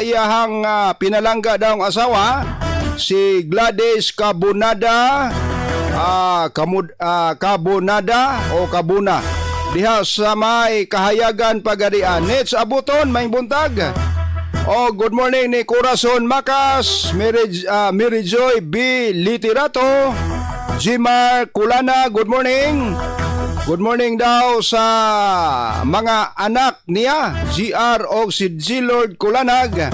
iyahang pinalangga daw ang asawa, si Gladys Cabunada, Cabunada o Cabuna. Diha sa may Kahayagan, Pagadian. Nets abuton, may buntag. Good morning ni Corazon Macas, Mary Joy B. Literato, Jimar Kulana, good morning. Good morning daw sa mga anak niya, GR o si G-Lord Kulanag.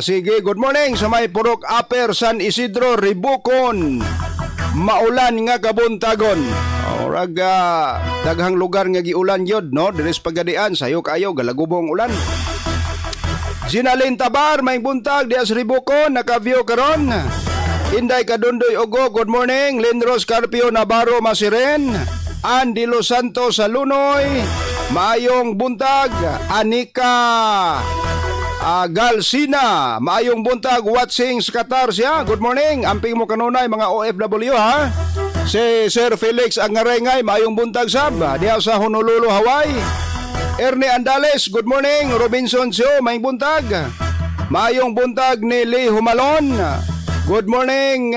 Sige, good morning sa may Purok Upper San Isidro, Ribukon. Maulan nga kabuntagon. Daghang lugar nga giulan yod, no? Diris Pagadian, sayo kayo, galagubong ulan. Ginalin Tabar, may buntag, dias Ribukon, naka-view karon. Inday Kadundoy Ogo, good morning. Lindros Carpio Navarro Masiren. Andy Los Santos sa Lunoy, maayong buntag. Anika Galsina, maayong buntag. Watching sa Qatar siya, good morning. Amping mo kanunay mga OFW ha. Si Sir Felix Angarengay, maayong buntag sab, diya sa Honolulu, Hawaii. Ernie Andales, good morning. Robinson Sio, maayong buntag. Maayong buntag ni Lee Humalon. Good morning,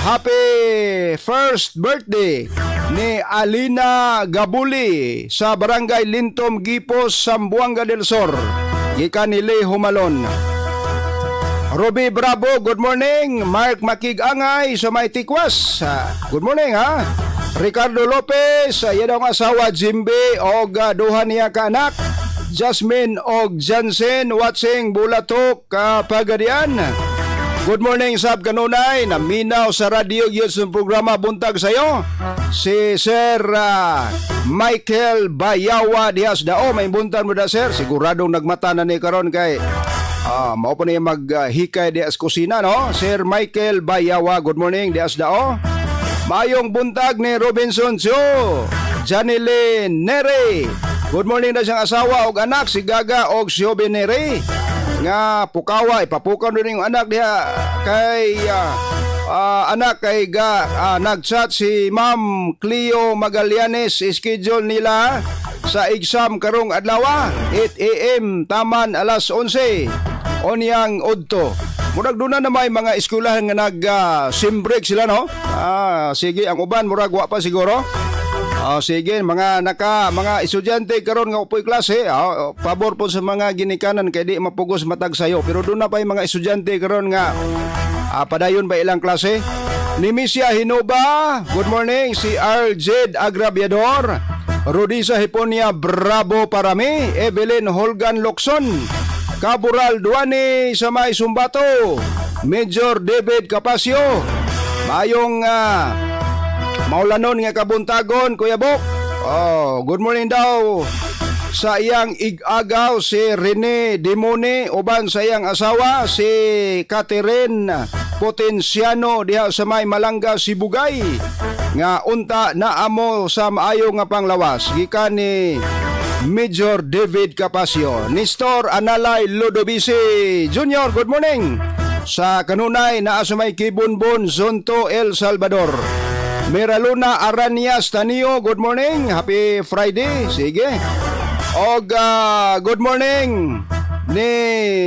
happy first birthday ni Alina Gabuli sa Barangay Lintom, Gipos, Zamboanga del Sur. Gikan ni Lee Humalon. Ruby Bravo, good morning. Mark Makig-Angay sa may Tikwas, good morning ha. Ricardo Lopez, yan ang asawa Jimbe o duha niya ka anak. Jasmine og Jansen, watching Bulatok, Pagadian. Good morning sab kanunay, naminaw sa radio yun sa programa buntag sayo. Si Sir Michael Bayawa Diaz Dao, may buntag mo da sir. Siguradong nagmata na ni karon kay mao pa niya maghikay Diaz kusina, no? Sir Michael Bayawa, good morning Diaz Dao. Mayong buntag ni Robinson Sio, Janilyn Nere. Good morning na siyang asawa og anak, si Gaga og si Jobe Nere. Nga pukawa, ipapukaw din yung anak diha kay anak kay nagchat si Ma'am Cleo Magallanes, schedule nila sa exam karong adlaw 8 AM taman alas 11 onyang udto. Murag doon na may mga eskwelahan nga sim break sila, no? Sige, ang uban murag wa pa siguro. Sige, mga estudyante karon nga upoy klase, pabor po sa mga ginikanan kay di mapugos matag sayo. Pero doon na pa yung mga estudyante karon nga padayon ba ilang klase. Nimisia Hinoba, good morning. Si Arjed Agrabiador, Rodisa Hiponia Bravo Parami, Evelyn Holgan Locson, Cabural Duani sa may Sumbato, Major David Capasio, mayong maulanon nga kabuntagon, Kuya Bok. Good morning daw sa iyang igagaw si Rene Dimone, uban sa iyang asawa si Catherine Potenciano diha sa may Malanga, Sibugay. Nga unta na amo sa maayo nga panglawas. Gikan ni Major David Capasio. Nestor Analay Lodovici Jr., good morning. Sa kanunay naa sa may Kibunbon, Zonto, El Salvador. Meraluna Aranias Tanio, good morning. Happy Friday. Sige. Good morning ni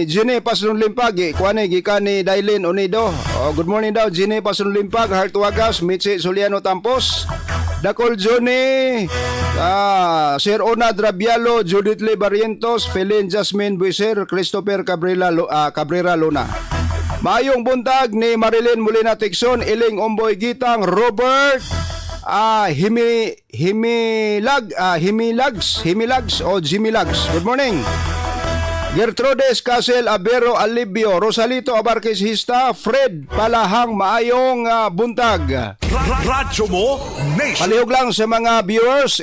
Gine Pasun Limpag. Kuane gikan ni Dailin Unido. Good morning daw Gine Pasun Limpag, Hartuagas, Mitzi Soliano Tampos, Dakol Johnny, Sir Ona Drabialo, Judith Lee Barrientos, Felin Jasmine Buiser, Christopher Cabrera Luna. Mayong buntag ni Marilyn Molina Tixon, Iling Omboy Gitang, Robert Himilags o Jimilags. Good morning. Gertrudes Casel Abero Alibio, Rosalito Abarquez Hista, Fred Palahang, maayong buntag. Radyo mo Nation. Palihog lang sa mga viewers,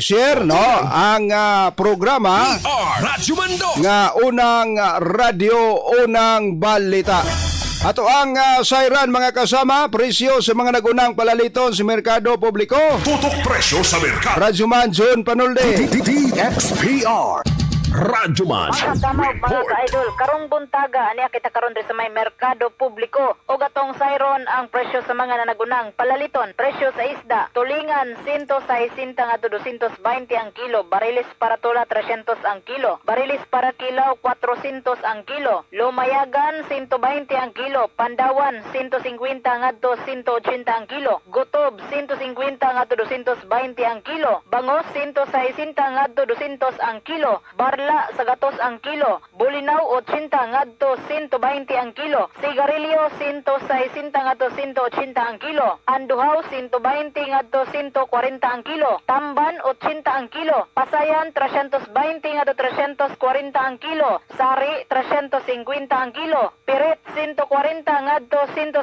share no ang programa Radyo Mando nga unang radio, unang balita. Ato ang sayran mga kasama, presyo sa mga nagunang palaliton sa merkado publiko. Tutok presyo sa merkado. Radyo Man John Panulde. DXPR Radyoman Mga kamao, mga Report. ka-idol, karong buntaga aniya kita karon sa may merkado publiko o gatong sayron ang presyo sa mga nanagunang palaliton. Presyo sa isda, tulingan 160 ngadto 220 ang kilo, barilis para tula 300 ang kilo, barilis para kilaw 400 ang kilo, lumayagan 120 ang kilo, pandawan 150 ngadto 180 ang kilo, gutob 150 ngadto 220 ang kilo, bangos 160 ngadto 200 ang kilo, barla sa gatos ang kilo, bulinaw 80 ngadto 120 ang kilo, sigarilyo 160 ngadto 180 ang kilo, anduhaw 120 ngadto 140 ang kilo, tamban 80 ang kilo, pasayan 320 ngadto 340 ang kilo, sari 350 ang kilo, pirit 140 ngadto 160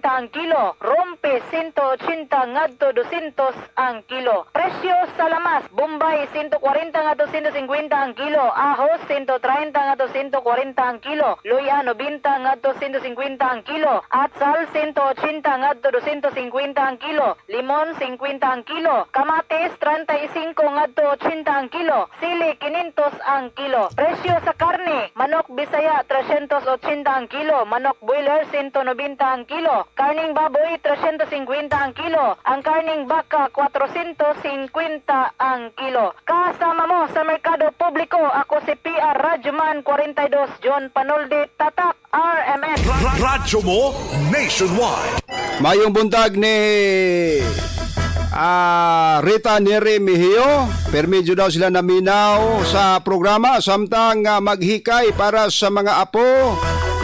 ang kilo, rompe 180 ngadto 200 ang kilo. Presyo sa lamas, Bombay 140 ngadto 150 ang kilo, ahos 130 ngadto 140 ang kilo, luya 90 ngadto 150 ang kilo, atsal 180 ngadto 250 ang kilo, limon 50 ang kilo, kamatis 35 ngadto 80 ang kilo, sili 500 ang kilo. Presyo sa karne, manok Bisaya 380 ang kilo, manok broiler 190 ang kilo, karning baboy 350 ang kilo, ang karning baka 450 ang kilo. Kasama mo sa merkado publiko, ako si PR Radyoman 42 John Panoldi, Tatak RMN. Radyo mo nationwide. Mayong buntag ni Rita Neri Mejio. Permedyo daw sila naminaw sa programa samtang maghikay para sa mga apo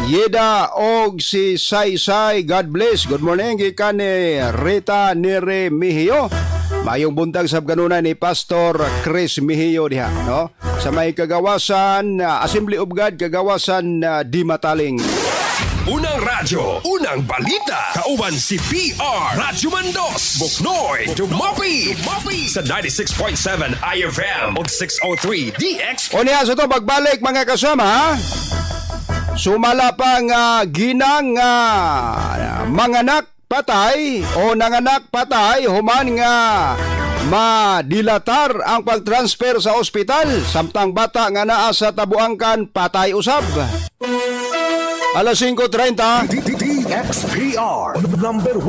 Yeda og si Saysay. God bless. Good morning gikan ni Rita Neri Mejio. Mayong buntag sa kanunay ni Pastor Chris Mejio diha, no? Sa may kagawasan Assembly of God, kagawasan Di Mataling. Unang radyo, unang balita. Kauban si PR Radyoman 2 Buknoy, Dumapi sa 96.7 IFM o 603 DX. O niya sa to, pagbalik mga kasama, ha? Sumala pang ginang manganak patay o nanganak patay human nga madilatar ang pagtransfer sa ospital samtang bata nga naa sa tabuangkan patay usab. Alas 5:30. DXPR number 1.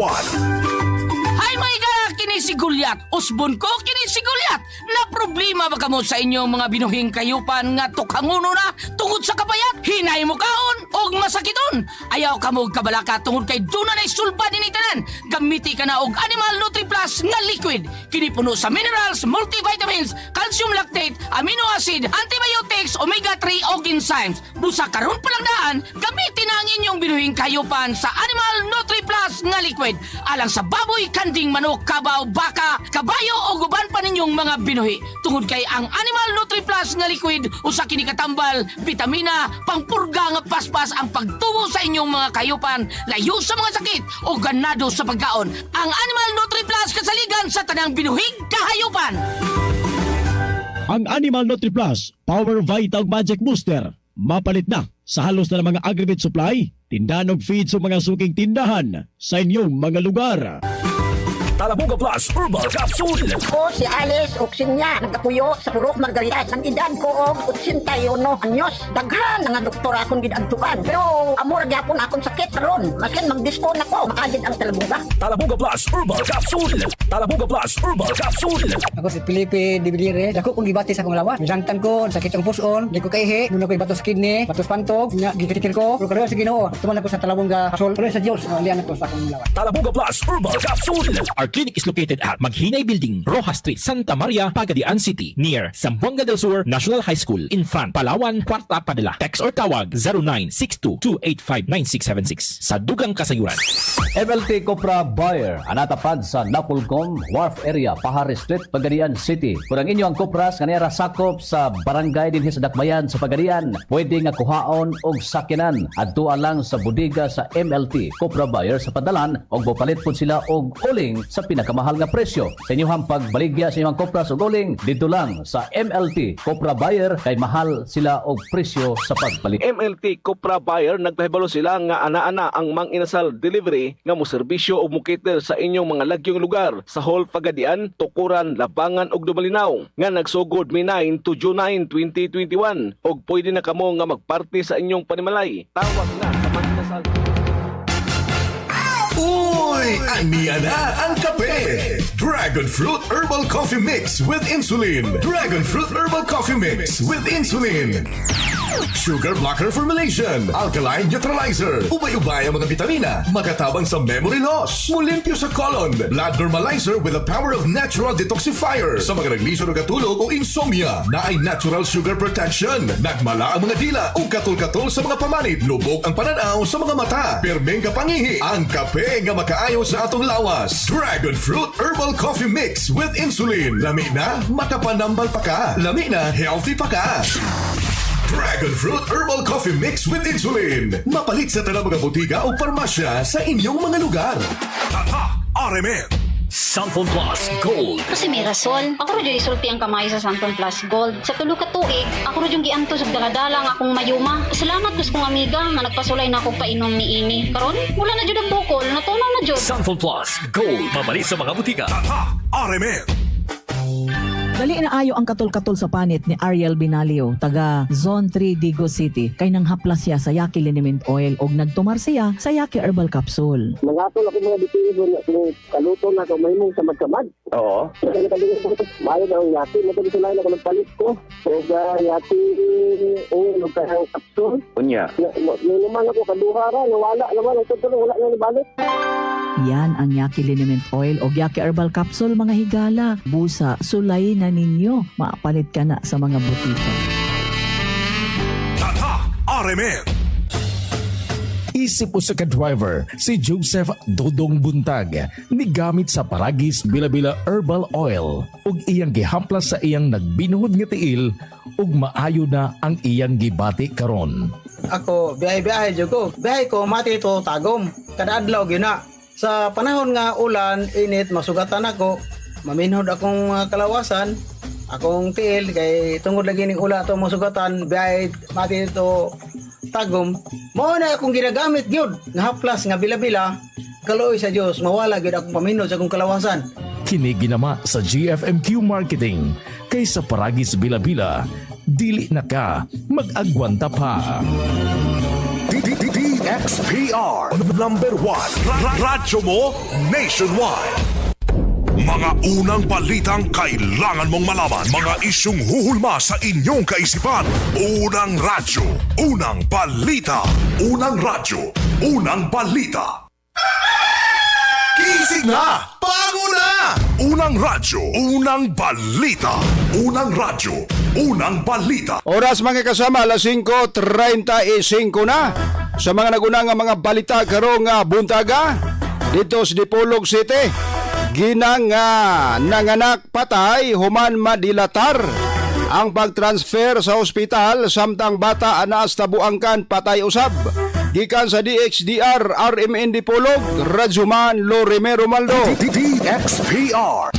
Hay mga igala, kini si Gulyat. Usbon ko, kini si Gulyat. Na problema ba kamo sa inyong mga binuhing kayupan nga tukhanguno na tungod sa kabayat? Hinay mo kaon og masakiton. Ayaw kamo og kabalaka tungod kay duna na isulba din itanan. Gamiti ka na og Animal Nutri Plus nga liquid. Kini puno sa minerals, multivitamins, calcium lactate, amino acid, antibiotics, omega-3 og enzymes. Busa karon pa lang daan, gamitin na ang inyong binuhing kayupan sa Animal Nutri Plus nga liquid. Alang sa baboy, kanding, manok, kabaw, baka, kabayo o guban pa ninyong mga binuhi. Tungod kay ang Animal Nutri Plus nga liquid usa kini katambal, vitamina, pangpurga nga paspas ang pagtubo sa inyong mga kayupan, layo sa mga sakit o ganado sa pagkaon. Ang Animal Nutri Plus kasaligan sa tanang binuhing kahayupan. Ang Animal Nutri Plus Power Vita ug Magic Booster mapalit na sa halos na mga aggregate supply, tindahan og feed sa mga suking tindahan sa inyong mga lugar. Talabuga Plus Herbal Capsule. Ko si Alice Oksinya, nagkapuyo sa Purok Margaritas. Ang edad ko og 81 anyos. Daghan nga doktor akong gidantukan. Pero amor gyapon akong sakit karon. Masin mag-discount ako, makagid ang talabuga. Talabuga Plus Herbal Capsule. Talabuga Plus Herbal Capsule. Ako si Felipe Dibilire. Dako kong gibati sa akong lawas. Milangtan ko, sakit ang puson. Di ko kaihi. Nuna ko'y batos kidney, batos pantog. Gikitikir ko. Pero karoon sa Ginoo. Tuman ako sa Talabunga Kasol. Karoon sa Diyos. Liyan ako sa akong lawas. Talabuga Plus Herbal Capsule. Our clinic is located at Maghinay Building, Rojas Street, Santa Maria, Pagadian City, near Zamboanga del Sur National High School, in front, Palawan, Kwarta, Padilla. Text or tawag 0962-285-9676 sa Dugang Kasayuran. MLT Copra Buyer, anatapad sa Napolcom, Wharf Area, Pahari Street, Pagadian City. Kung ang inyo ang Copras, kanera sakop sa barangay din sa Dakbayan sa Pagadian, pwede nga kuhaon og sakinan at lang sa budiga sa MLT Copra Buyer sa padalan og bopalit po sila og uling sa pinakamahal nga presyo. Sa inyong pagbaligya sa inyong Copras og uling, dito lang sa MLT Copra Buyer kay mahal sila og presyo sa pagpalit. MLT Copra Buyer nagpahibalo sila nga ana-ana ang mang inasal delivery nga mo serbisyo o mukater sa inyong mga lagyong lugar sa Hall Pagadian, Tukuran, Labangan ug Dumalinaw nga nagsugod May 9 to June 9, 2021 ug pwede na kamo nga magparty sa inyong panimalay. Tawag na sa Magdasal. Uy! Aniya na ang kape! Dragon Fruit Herbal Coffee Mix with Insulin. Dragon Fruit Herbal Coffee Mix with Insulin. Sugar blocker formulation, alkaline neutralizer, ubay-ubay ang mga bitamina, makatabang sa memory loss, mulimpyo sa colon, blood normalizer with the power of natural detoxifier, sa mga naglisod o katulog o insomnia, na ay natural sugar protection, nagmala ang mga dila o katul-katul sa mga pamanid, lubog ang pananaw sa mga mata, permeng kapangihi, ang kape nga makaayo sa atong lawas. Dragon Fruit Herbal Coffee Mix with Insulin. Lami na, makapanambal pa ka. Lami na, healthy pa ka. Dragon Fruit Herbal Coffee Mix with Insulin. Mapalit sa tanang mga botiga o parmasya sa inyong mga lugar. Tatak RMN. Santon Plus Gold. Kasi may rason. Ako rin yung isulti ang kamay sa Santon Plus Gold. Sa tulo ka tuig, ako rin yung giantos ug daladala nga akong mayuma. Salamat kus kong amiga nga nagpasulay na ako painom ni ini. Karon wala na jud ang bukol, natunaw na jud. Santon Plus Gold. Mapalit sa mga butika. Tatak RMN. Dali na ayo ang katol-katol sa panit ni Ariel Binalio, taga Zone 3 Digo City. Kay nang haplas siya sa Yaki Liniment Oil og nagtumar siya sa Yaki Herbal Capsule. Mangatol ako mga bitigo na kaluto na ko mahimong sa magkamad. Oo. Mayo na ang yati, madalit sila na ko ng palit ko. O yati o nagkahang kapsul. Unya. Naman ako kaduhara, nawala naman. Wala na nabalik. Yan ang Yaki Liniment Oil o Yaki Herbal Capsule, mga higala. Busa, sulay na ninyo. Maapalit ka na sa mga butika. Tatak RMN. Isip usa ka driver si Joseph Dodong Buntag nigamit sa Paragis Bila-Bila Herbal Oil ug iyang gihamplas sa iyang nagbinuhod nga tiil ug maayo na ang iyang gibati karon. Ako, biyahe-biyahe jud ko. Biyahe ko mati to Tagum. Kada adlaw gyud na. Sa panahon nga ulan, init, masugatan ako. Maminhod akong kalawasan. Akong tiil kay tungod lagi ning ula to masugatan, biyahe mati to Tagum. Mao na akong ginagamit gyud nga haplas nga bila-bila. Kaloy sa Dios, mawala gyud akong paminhod sa akong kalawasan. Kini ginama sa GFMQ Marketing kay sa Paragis Bila-Bila dili na ka mag-agwanta pa. DXPR number 1 radyo mo nationwide. Mga unang balitang kailangan mong malaman. Mga isyung huhulma sa inyong kaisipan. Unang radyo, unang balita. Unang radyo, unang balita. Kisig na! Bago na! Unang radyo, unang balita. Unang radyo, unang balita. Oras mga kasama, alas 5:35 na. Sa mga nagunang mga balita karong buntaga dito sa Dipolog City. Ginang nanganak patay human madilatar ang pagtransfer sa ospital samtang bata anas tabuangkan patay usab. Gikan sa DXDR RMN Dipolog, Radyoman Lorime Romaldo. DXPR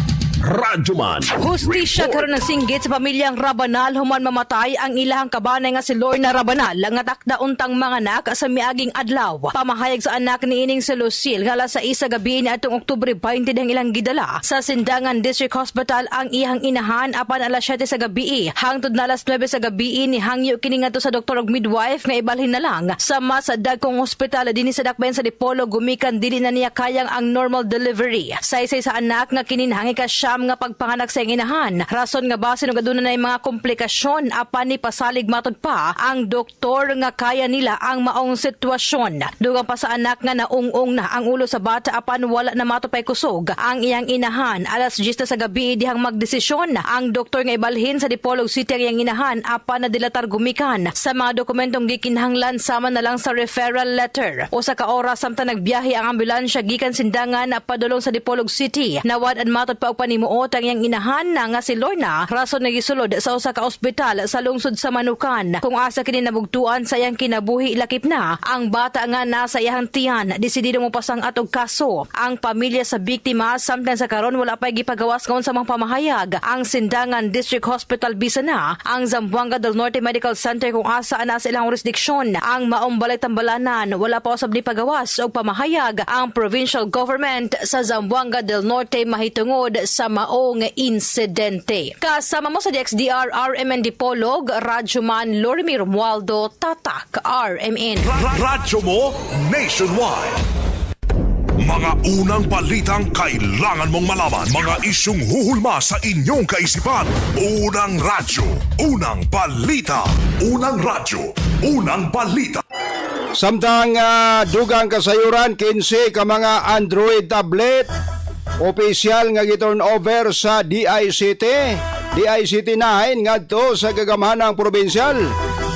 Radyoman. Hustisya karon ng singgit sa pamilyang Rabanal human mamatay ang ilahang kabanay nga si Lorna Rabanal nga takda untang mga anak sa miaging adlaw. Pamahayag sa anak ni ining si Lucille nga alas 6 sa gabi ni atong Oktubre 20 dang ilang gidala sa Sindangan District Hospital ang ihang inahan apan alas 7 sa gabi. Hangtod na alas 9 sa gabi ni hangyo kini ngadto sa doktor ug midwife nga ibalhin na lang sa mas dagkong ospital dinhi sa dakbayan sa Dipolog gumikan dili na niya kayang ang normal delivery. Saysay sa anak nga kininhangi ka nga pagpanganak sa inahan. Rason nga base no gaduna na mga komplikasyon apan ni pasalig matod pa ang doktor nga kaya nila ang maong sitwasyon. Dugang pa sa anak nga naung-ung na ang ulo sa bata apan wala na matupay kusog ang iyang inahan. Alas 10 sa gabi dihang magdesisyon ang doktor nga ibalhin sa Dipolog City ang iyang inahan apan na dilatar gumikan sa mga dokumentong gikinahanglan sama na lang sa referral letter. Usa ka oras samtang nagbiyahe ang ambulansya gikan Sindangan padulong sa Dipolog City. Nawad an matod pa og himuot ang iyang inahan na nga si Lorna rason nagisulod sa usa ka ospital sa lungsod sa Manukan. Kung asa kini nabugtuan sa iyang kinabuhi lakip na, ang bata nga nasa iyang tiyan desidido mo pasang atog kaso. Ang pamilya sa biktima samtang sa karon wala pa gipagawas ngon sa mga pamahayag. Ang Sindangan District Hospital bisa na ang Zamboanga del Norte Medical Center kung asa ana sa ilang jurisdiksyon. Ang maong balay tambalanan wala pa usab ni pagawas og pamahayag ang provincial government sa Zamboanga del Norte mahitungod sa maong insidente. Kasama mo sa DXDR RMN Dipolog, Radyoman Lorimi Romualdo, Tatak RMN. Radyo mo nationwide. Mga unang balitang kailangan mong malaman. Mga isyung huhulma sa inyong kaisipan. Unang radyo, unang balita. Unang radyo, unang balita. Samtang dugang kasayuran 15 ka mga Android tablet opisyal nga giturn over sa DICT 9 ngadto sa gagamahanang probinsyal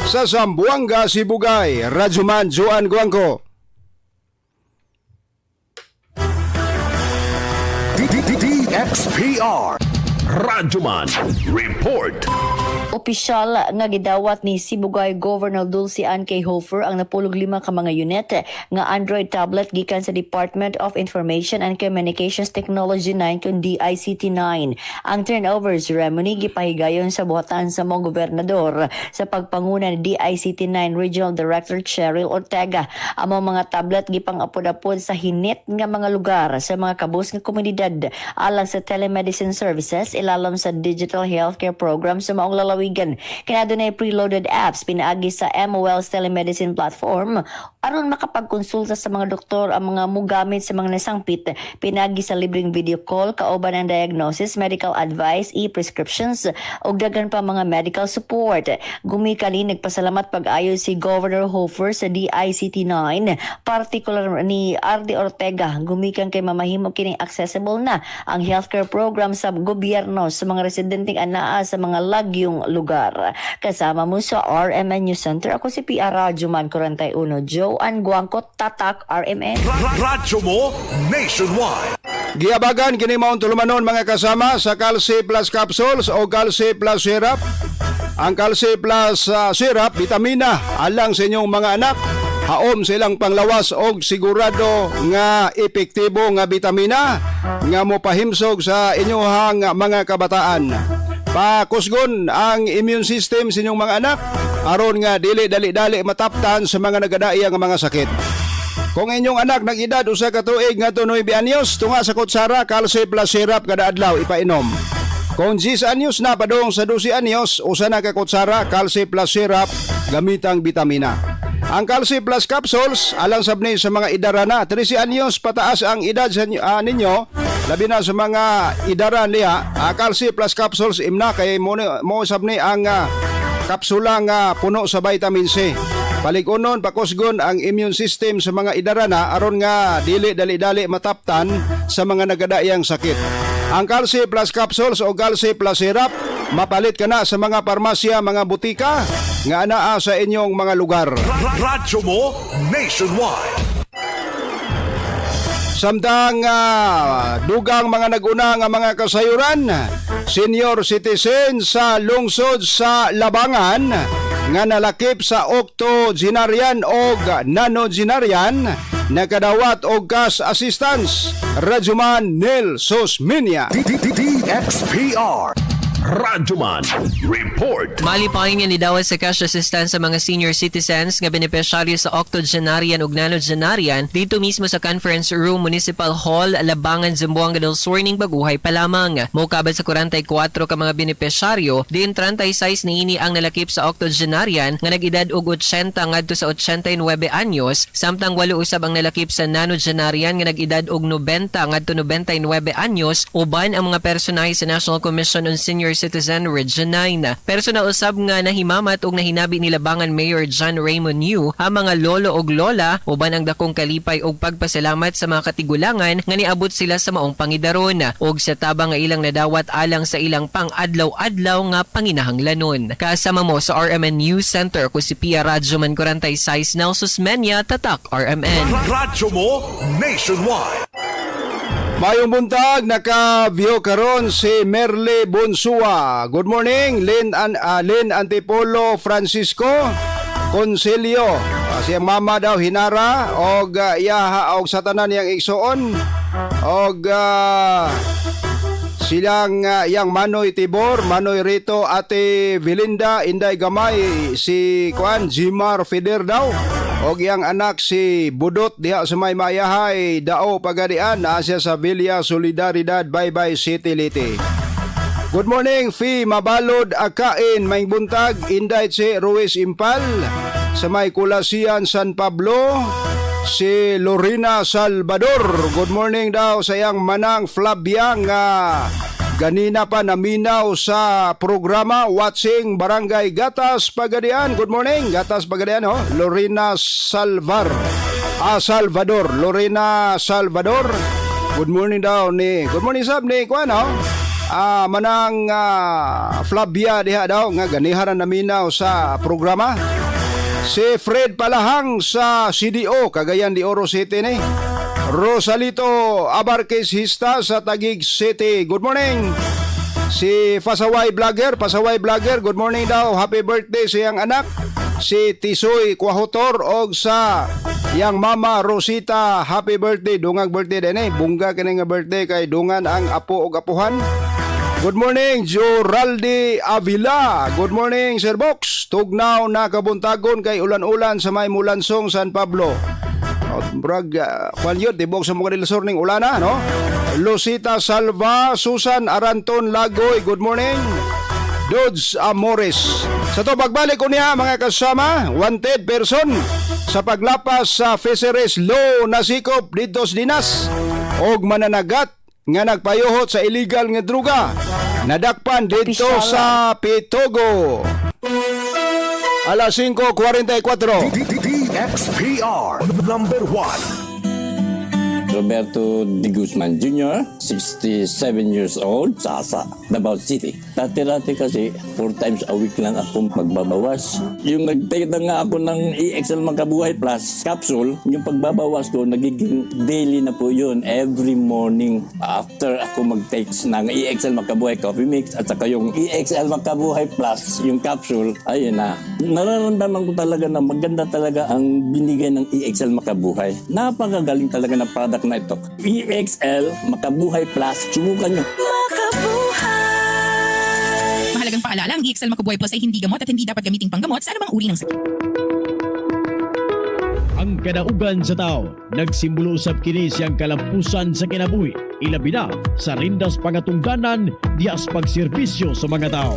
sa Zamboanga, Sibugay. Radyoman Joan Guangco. DXPR Radyoman Report. Opisyal nga gidawat ni Sibugay Governor Dulce Ann K. Hofer ang napulog 5 ka mga unit nga Android tablet gikan sa Department of Information and Communications Technology 9 kun DICT 9. Ang turnover ceremony gipahigayon sa buhatan sa mga gobernador sa pagpanguna ni DICT 9 Regional Director Cheryl Ortega. Ang mga tablet gipang-apod-apod sa hinit nga mga lugar sa mga kabus nga komunidad alang sa telemedicine services ilalam sa digital healthcare program sa maong lalawigan. Kaya doon ay preloaded apps pinaagi sa MOL's telemedicine platform aron makapagkonsulta sa mga doktor ang mga mugamit sa mga nasangpit pinaagi sa libreng video call kauban ang diagnosis, medical advice, e-prescriptions ug daghan pa mga medical support. Gumikali nagpasalamat pag-ayo si Governor Hofer sa DICT 9, particular ni RD Ortega gumikan kay mamahimo kining accessible na ang healthcare program sa gobyerno sa mga residenteng anaa sa mga lagyong lugar. Kasama mo sa RMN News Center, ako si PR Radyoman 41 Joan Guangco, Tatak RMN. Radyo mo nationwide. Giabagan kini maong tulumanon mga kasama sa Calci Plus Capsules o Calci Plus Syrup. Ang Calci Plus Syrup, vitamina alang sa inyong mga anak. Haom silang panglawas og sigurado nga epektibo nga vitamina nga mopahimsog sa inyong mga kabataan. Pakusgon ang immune system sa inyong mga anak aron nga dili dali-dali mataptan sa mga nagadaiyang nga mga sakit. Kung inyong anak nag-edad usa ka tuig nga 9 anyos, tunga sa kutsara Calci Plus Syrup kada adlaw ipainom. Kung 10 anyos na padung sa 12 anyos, usa na ka kutsara Calci Plus Syrup gamitang vitamina. Ang Calci Plus Capsules alang sabni sa mga idara na 13 anyos pataas ang edad sa ninyo, labi na sa mga idara niya. Calci Plus Capsules imna kay mo sabni ang kapsula nga puno sa vitamin C. Palikunon pakusgon ang immune system sa mga idara na aron nga dili dali-dali mataptan sa mga nagadaiyang sakit. Ang Calci Plus Capsules o Calci Plus Syrup mapalit ka na sa mga parmasya, mga butika nga anaa sa inyong mga lugar. Radyo mo nationwide. Samtang dugang mga naguna nga mga kasayuran, senior citizen sa lungsod sa Labangan nga nalakip sa octogenarian o nanogenarian nakadawat og cash assistance. Radyoman Nel Sosminia. DXPR Radyoman Report. Malipahin nga nidawas sa cash assistance sa mga senior citizens nga benepisyaryo sa octogenarian ug nanogenarian dito mismo sa Conference Room Municipal Hall, Labangan, Zamboanga del Sur ning baguhay pa lamang. Mokabad sa 44 ka mga benepisyaryo, din 36 niini ang nalakip sa octogenarian nga nag-edad og 80 ngadto sa 89 anyos, samtang 8 usab ang nalakip sa nanogenarian nga nag-edad og 90 ngadto 99 anyos, uban ang mga personahe sa National Commission on Senior Citizen Region 9. Personal usab nga nahimamat og nahinabi ni Labangan Mayor John Raymond Yu ang mga lolo og lola uban ang dakong kalipay og pagpasalamat sa mga katigulangan nga niabot sila sa maong pangidaron og sa tabang nga ilang nadawat alang sa ilang pang-adlaw-adlaw nga panginahanglanon. Kasama mo sa RMN News Center ko si Pia Radyoman 46 Nelson Menya, Tatak RMN. Radyo mo nationwide. Mayong buntag, naka-view karon si Merle Bonsua. Good morning, Lynn Antipolo Francisco Consilio. Siyang mama daw hinara og iyaha og sa tanan yang igsoon og silang yang Manoy Tibor, Manoy Rito, Ate Belinda, Inday Gamay, si Kuan Jimar Feder daw. Og yang anak si Budot diha sa may mayahay dao pagadian na siya sa Villa Solidaridad, Baybay City, Liti. Good morning, Fi Mabalod Akain, Maing Buntag, Inday si Ruiz Impal, sa may Kulasian, San Pablo, si Lorena Salvador. Good morning daw sa yang manang Flavia nga ganina pa naminaw sa programa watching Barangay Gatas Pagadian. Good morning, Gatas Pagadian, ho. Lorena Salvador. Lorena Salvador. Good morning daw ni. Good morning sab ni kuan, ho. Manang Flavia diha daw nga ganihan na naminaw sa programa. Si Fred Palahang sa CDO Cagayan de Oro City ni. Rosalito Abarquez Hista sa Taguig City. Good morning. Si Pasaway Vlogger, good morning daw. Happy birthday sa iyang anak, si Tisoy Kwahotor, og sa iyang mama Rosita. Happy birthday, dungag birthday din eh. Bungga kini nga birthday kay dungan ang apo og apuhan. Good morning, Joraldi Avila. Good morning, Sir Box. Tugnaw na kabuntagon kay ulan-ulan sa may Mulansong, San Pablo. Brag, kwan yun, tibok sa mga nilasor ning ulana, no? Lucita Salva, Susan Aranton Lagoy, good morning. Dodds Amores. Sa to pagbalik ko niya, mga kasama, wanted person sa paglapas sa Fisheries Law na sikop dito sa Dinas og mananagat nga nagpayuhot sa illegal nga druga. Nadakpan dito sa Pitogo. Alas 5:44. DXPR number 1. Roberto De Guzman Jr., 67 years old, Sasa, Davao City. Dati-dati kasi 4 times a week lang akong magbabawas. Yung nag-take na nga ako ng EXL Makabuhay Plus capsule, yung pagbabawas ko, nagiging daily na po yun. Every morning after ako mag-take ng EXL Makabuhay Coffee Mix at saka yung EXL Makabuhay Plus, yung capsule, ayun na. Nararamdaman ko talaga na maganda talaga ang binigay ng EXL Makabuhay. Napakagaling talaga na product na ito. EXL Makabuhay Plus, subukan nyo. Mahalagang paalala, ang EXL Makabuhay Plus ay hindi gamot at hindi dapat gamiting panggamot sa anumang uri ng sakit. Ang kadaugan sa tao, nagsimbolo usab kini siyang kalampusan sa kinabuhi, ilabi na sa rindas pangatungdanan dias pagserbisyo sa mga tao.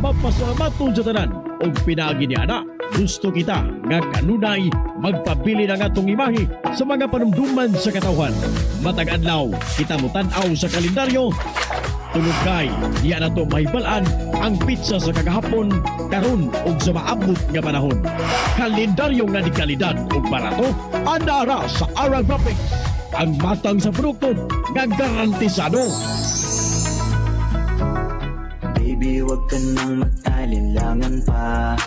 Mapasalamatun sa tanan o pinagi ni ana. Gusto kita nga kanunay magpabili ng atong imahe sa mga panumduman sa katawan. Matag adlaw, kita mo tan-aw sa kalendaryo. Tulog kay, diya na to mahibalaan ang pizza sa kagahapon, karon ug sa maabot nga panahon. Kalendaryo nga di kalidad ug barato, anara sa Ara Graphics. Ang matang sa produkto nga garantisado. Baby, wag ka nang mag-alilangan pa.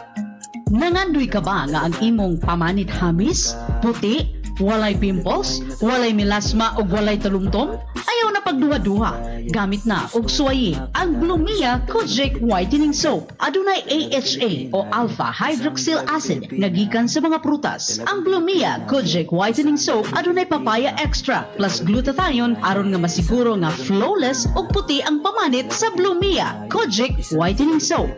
Nangandoy ka ba nga ang imong pamanit hamis, puti, walay pimples, walay melasma ug walay talumtom? Ayaw na pagduha-duha. Gamit na og suwayi ang Blumia Kojic Whitening Soap. Adunay AHA o Alpha Hydroxyl Acid nga gikan sa mga prutas. Ang Blumia Kojic Whitening Soap adunay papaya extract plus glutathione aron nga masiguro nga flawless ug puti ang pamanit sa Blumia Kojic Whitening Soap.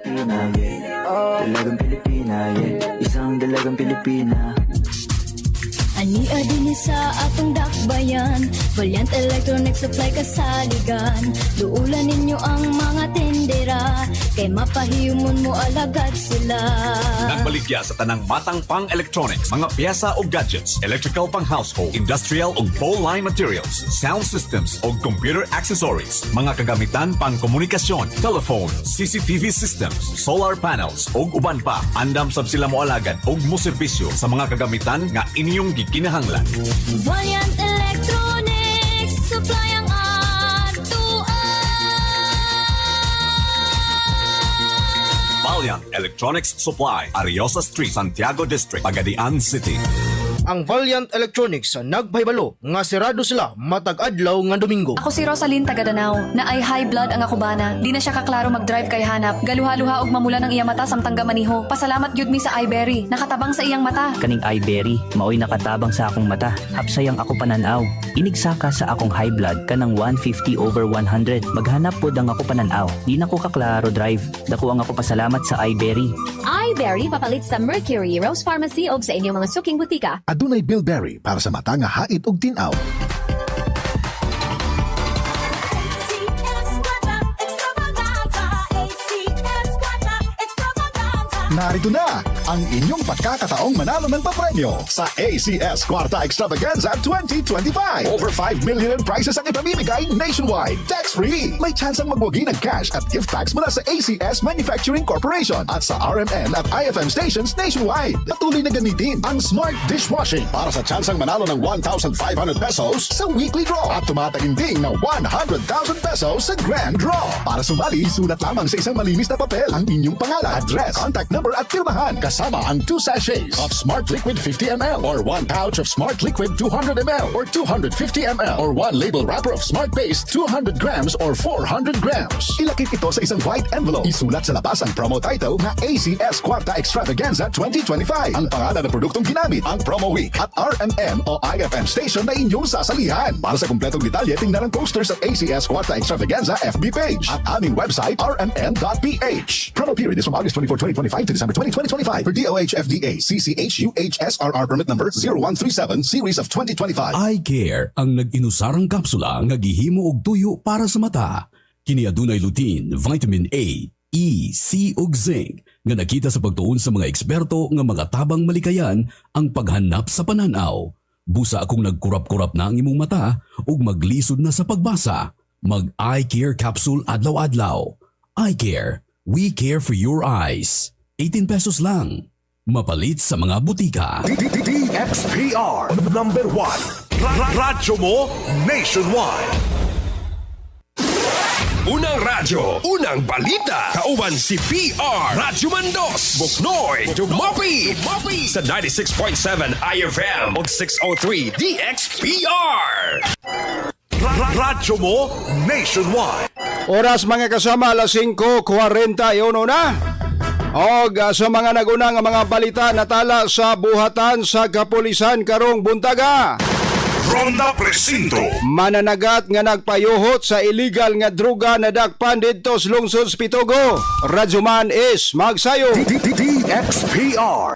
Dalagang Pilipina, yeah. Isang dalagang Pilipina. Ania din sa atong dakbayan, Valiant Electronic Supply kasaligan. Duulan ninyo ang mga tendera, kay mapahiyumon mo alagad sila. Nagbaligya sa tanang matang pang electronics, mga piyesa o gadgets, electrical pang household, industrial o phone line materials, sound systems o computer accessories, mga kagamitan pang komunikasyon, telephone, CCTV systems, solar panels o uban pa. Andam sab sila mo alagad o mo serbisyo sa mga kagamitan nga inyong gikinahanglan. Valiant Electronics Supply ang Valiant Electronics Supply, Ariosa Street, Santiago District, Pagadian City. Ang Valiant Electronics nagpahibalo nga sirado sila matag adlaw nga Domingo. Ako si Rosalyn taga Danao, na ay high blood ang akubana. Di na siya kaklaro mag-drive kay hanap. Galuha-luha og mamula ng iyang mata samtang gamaniho. Pasalamat gyud mi sa iBerry, nakatabang sa iyang mata. Kaning iBerry, maoy nakatabang sa akong mata. Hapsayang ako pananaw. Inigsaka sa akong high blood kanang 150/100. Maghanap pod ang ako pananaw. Di na ko kaklaro drive. Dako ang ako pasalamat sa iBerry. iBerry papalit sa Mercury, Rose Pharmacy o sa inyong mga suking butika. Adunay Bilberry para sa mata nga hait og tinaw. Narito na ang inyong pagkakataong manalo ng papremyo sa ACS Kwarta Extravaganza 2025. Over 5 million in prizes ang ipamimigay nationwide. Tax-free. May chance ang magwagi ng cash at gift packs mula sa ACS Manufacturing Corporation at sa RMN at IFM stations nationwide. Patuloy na gamitin ang Smart Dishwashing para sa chance ang manalo ng 1,500 pesos sa weekly draw at tumataginding na 100,000 pesos sa grand draw. Para sumali, sulat lamang sa isang malinis na papel ang inyong pangalan, address, contact number at pirmahan kasama ang 2 sachets of Smart Liquid 50ml or 1 pouch of Smart Liquid 200ml or 250ml or 1 label wrapper of Smart Base 200 grams or 400 grams. Ilakip ito sa isang white envelope. Isulat sa labas ang promo title na ACS Kwarta Extravaganza 2025. Ang pangalan ng produktong ginamit, ang promo week at RMN o IFM station na inyong sasalihan. Para sa kumpletong detalye, tingnan ang posters at ACS Kwarta Extravaganza FB page at aming website rmn.ph. Promo period is from August 24, 2025 to December 20, 2025 for DOH FDA CCHUHSRR permit number 0137 series of 2025. Eye Care ang nag-inusarang kapsula nga gihimo og tuyo para sa mata. Kini adunay lutein, vitamin A, E, C ug zinc nga nakita sa pagtuon sa mga eksperto nga mga tabang malikayan ang paghanap sa pananaw. Busa akong nagkurap-kurap na ang imong mata ug maglisod na sa pagbasa. Mag Eye Care capsule adlaw-adlaw. Eye Care, we care for your eyes. 18 pesos lang. Mapalit sa mga butika. DXPR number 1. Radyo mo nationwide. Unang radyo, unang balita. Kauban si PR Radyo Mandos, Buknoy, Dumapi sa 96.7 IFM o 603 DXPR. Radyo mo nationwide. Oras mga kasama, alas 5:41 na. Og sa mga nagunang mga balita natala sa buhatan sa kapulisan karong buntaga. Ronda Presinto. Mananagat nga nagpayuhot sa illegal nga droga na dakpan didto sa lungsod sa Pitogo. Radyoman is magsayo. DXPR.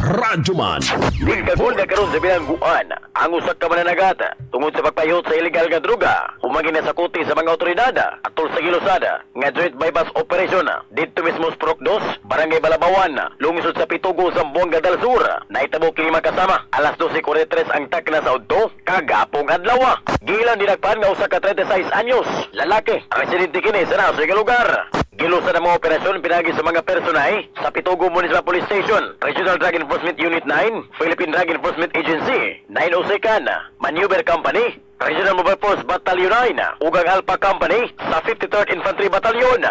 Radyoman. Nagkagol na karon sa bilangguan ang usak ka mananagat tungod sa pagpayot sa illegal nga droga. Humagin na sakuti sa mga otoridad atol sa gilosada nga joint bypass operation dito mismo sa Purok 2, Barangay Balabawan, lungsod sa Pitugo, Zamboanga del Sur. Naitabo kini makasama alas 12:43 ang takna sa udto kagapong adlaw. Gilang dinakpan nga usa ka 36 anyos lalaki. Residente kini sa nasoy nga lugar. Gilusan ang mga operasyon pinagi sa mga personay sa Pitugo Municipal Police Station, Regional Drug Enforcement Unit 9, Philippine Drug Enforcement Agency, 902nd, Maneuver Company, Regional Mobile Force Battalion 9, Ugang Alpha Company sa 53rd Infantry Battalion.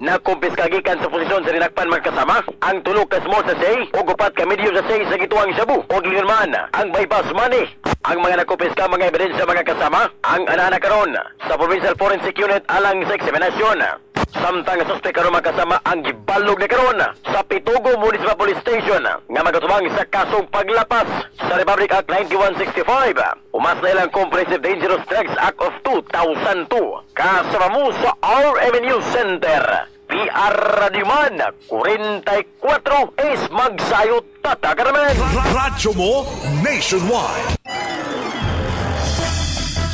Nakumpiskagikan sa posisyon sa dinakpan magkasama ang tulog ka small sachet o gupat ka medium sachet sa gituang shabu o gilinman ang bypass money. Ang mga nakumpiska mga ebidensya mga kasama ang anana karon sa Provincial Forensic Unit alang sa eksaminasyon. Samtang suspek karon makasama ang gibalog na karon sa Pitugo Municipal Police Station nga magatubang sa kasong paglapas sa Republic Act 9165. Umas na ilang Comprehensive Dangerous Drugs Act of 2002. Kasama mo sa RMN News Center. PR Radyoman 44 is magsayot Tata Carmen. Radyo mo nationwide.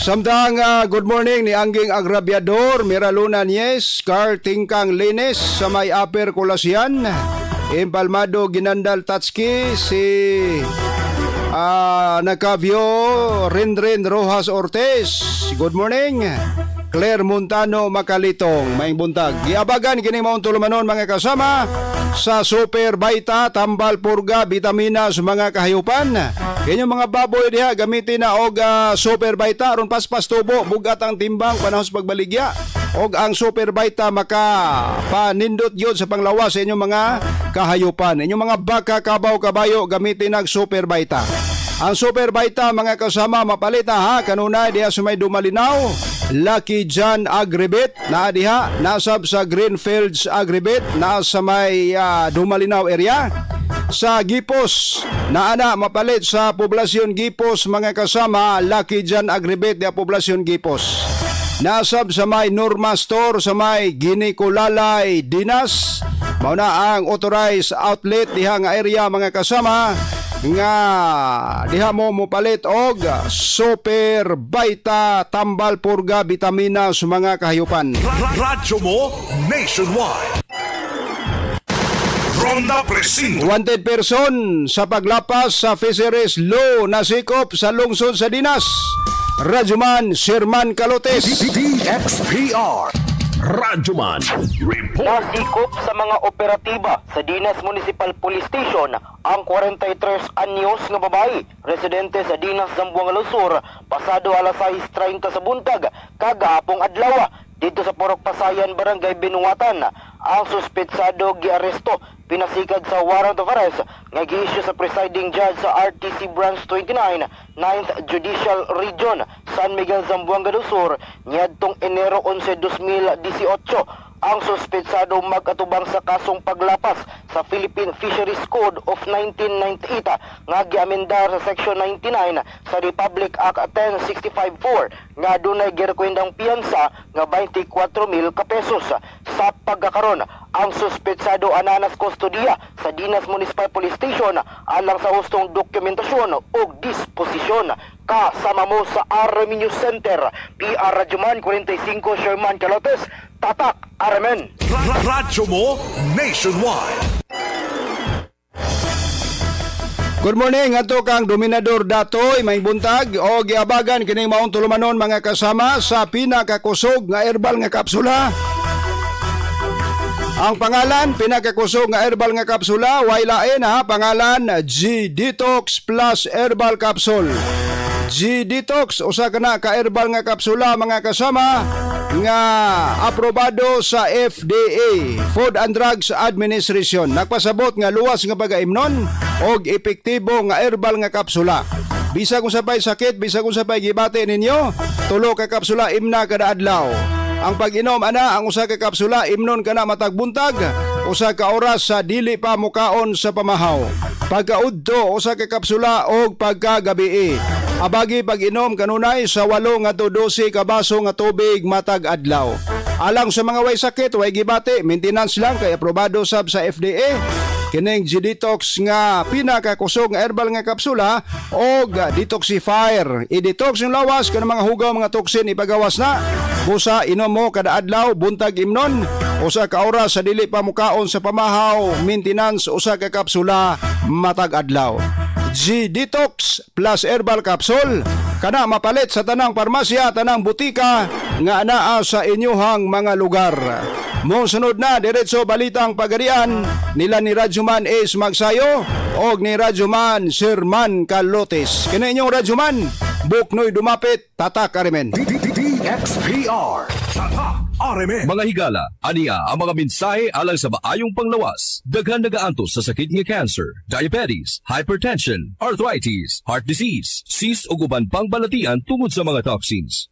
Samtang good morning ni Angging Agrabiador, Miraluna Nies, Carl Tingkang Lines sa may Upper Colasyan, Impalmado Ginandal Tatski, si Nakavio Rindrin Rojas Ortiz. Good morning. Claire Montano Makalitong, may buntag. Giabagan kini maong tulumanon mga kasama sa Super Vita, Tambal Purga, Vitamina sa mga kahayupan. Kanyang mga baboy diha gamitin na og Super Vita aron paspas tubo, bugat ang timbang panahon sa pagbaligya. Og ang Super Vita maka panindot yun sa panglawas sa inyong mga kahayupan. Inyong mga baka, kabaw, kabayo gamitin ang Super Vita. Ang Super Vita mga kasama mapalit na ha. Kanunay diha sa may Dumalinaw, Lucky John Agribit na diha nasab sa Greenfields Agribit na sa may Dumalinaw area. Sa Gipos na mapalit sa poblasyon Gipos mga kasama, Lucky John Agribit diha poblasyon Gipos. Nasab sa may Norma Store sa may Ginikulalay Dinas. Mao na ang authorized outlet diha nga area mga kasama nga diha mo palit og Super Vita Tambal Purga Vitamina sa mga kahayupan. Radyo mo nationwide. Ronda Presinto. Wanted person sa paglapas sa fisheries law na sikop sa lungsod sa Dinas. Radyoman Sherman Calotes. DXPR. Radyoman Report. Nasikop sa mga operatiba sa Dinas Municipal Police Station ang 43 anyos nga babae, residente sa Dinas Zamboanga del Sur, pasado alas 6:30 sa buntag, kagahapong adlaw. Dito sa Purok Pasayan, Barangay Binuwatan, ang suspetsado giaresto, pinasikad sa warrant of arrest nga gi-issue sa presiding judge sa RTC Branch 29, 9th Judicial Region, San Miguel, Zamboanga del Sur, niadtong Enero 11, 2018. Ang suspetsado mag-atubang sa kasong paglapas sa Philippine Fisheries Code of 1998 nga giamendar sa Section 99 sa Republic Act 10654 nga dunay girekomendang piyansa nga 24,000 ka pesos. Sa pagkakaron, ang suspetsado ananas kustodiya sa Dinas Municipal Police Station alang sa hustong dokumentasyon o disposisyon. Kasama mo sa Army News Center, PR Radyoman 45 Sherman Calotes, Tatak Armen. Radyo mo nationwide. Good morning, ato kang Dominador Datoy, may buntag o giabagan kining maong tulumanon mga kasama sa pinakakusog nga herbal nga kapsula. Ang pangalan, pinakakusog nga herbal nga kapsula, way lain ha, pangalan G-Detox Plus Herbal Capsule. G-Detox, usa ka na ka herbal nga kapsula mga kasama nga aprobado sa FDA, Food and Drugs Administration. Nagpasabot nga luwas nga pagaimnon og epektibo nga herbal nga kapsula. Bisa kung sabay sakit, bisa kung sabay gibate ninyo, tulo ka kapsula imna kada adlaw. Ang pag-inom ana ang usa ka kapsula imnon kana matag buntag, usa ka oras sa dili pa mukaon sa pamahaw. Pagkaudto usa ka kapsula og pagkagabi. Abagi pag-inom kanunay sa 8 nga to 12 ka baso nga tubig matag adlaw. Alang sa mga way sakit, way gibate, maintenance lang kay aprobado sab sa FDA. Kining G-Detox nga pinakakusog nga herbal nga kapsula og detoxifier. I-detox yung lawas kanang mga hugaw mga toksin ipagawas na. Busa inom mo kada adlaw buntag imnon. Usa ka oras sa dili pa mukaon sa pamahaw, maintenance usa ka kapsula matag adlaw. G-Detox Plus Herbal Capsule kana mapalit sa tanang parmasya, tanang butika nga anaa sa inyuhang mga lugar. Mong sunod na diretso balitang pagarian nila ni Radyoman Ace Magsayo og ni Radyoman Sherman Calotes. Kini inyong Radyoman Buknoy Dumapit, Tatak Arimen. DXPR. Tatak Arimen. Mga higala, aniya ang mga mensahe alang sa maayong panglawas. Daghan nagaantos sa sakit nga cancer, diabetes, hypertension, arthritis, heart disease, cyst o guban pang balatian tungod sa mga toxins.